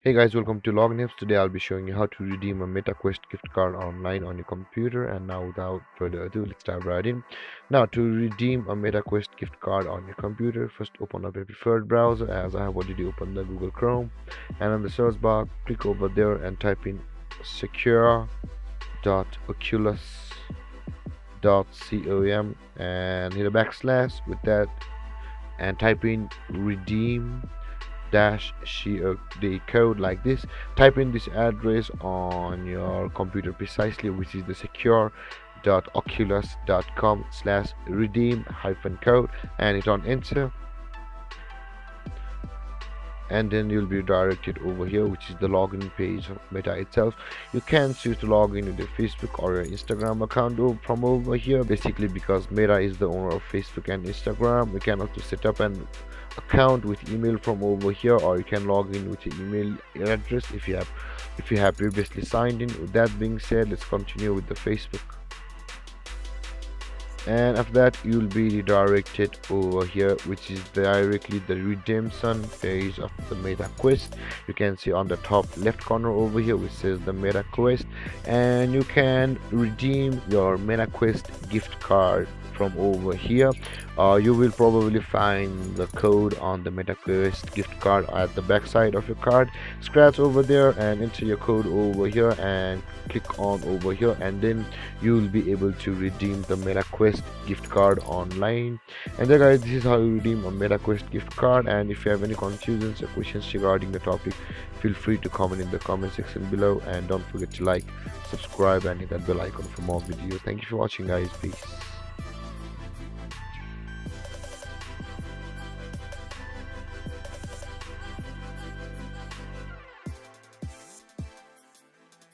Hey guys, welcome to Log Nips. Today I'll be showing you how to redeem a MetaQuest gift card online on your computer. And now, without further ado, let's dive right in. Now, to redeem a MetaQuest gift card on your computer, first open up your preferred browser, as I have already opened the Google Chrome. And in the search bar, click over there and type in secure.oculus.com and hit a backslash with that and type in redeem dash COD code like this. Type in this address on your computer precisely, which is the secure.oculus.com/redeem code, and hit on enter, and then you'll be directed over here, which is the login page of Meta itself. You can choose to log in with your Facebook or your Instagram account from over here, basically because Meta is the owner of Facebook and Instagram. You can also set up an account with email from over here, or you can log in with your email address if you have previously signed in. With that being said, let's continue with the Facebook, and after that you'll be redirected over here, which is directly the redemption page of the Meta Quest. You can see on the top left corner over here which says the Meta Quest, and you can redeem your Meta Quest gift card from over here. You will probably find the code on the MetaQuest gift card at the back side of your card. Scratch over there and enter your code over here and click on over here, and then you will be able to redeem the MetaQuest gift card online. And there guys, this is how you redeem a MetaQuest gift card. And if you have any confusions or questions regarding the topic, feel free to comment in the comment section below, and don't forget to like, subscribe and hit that bell icon for more videos. Thank you for watching guys. Peace.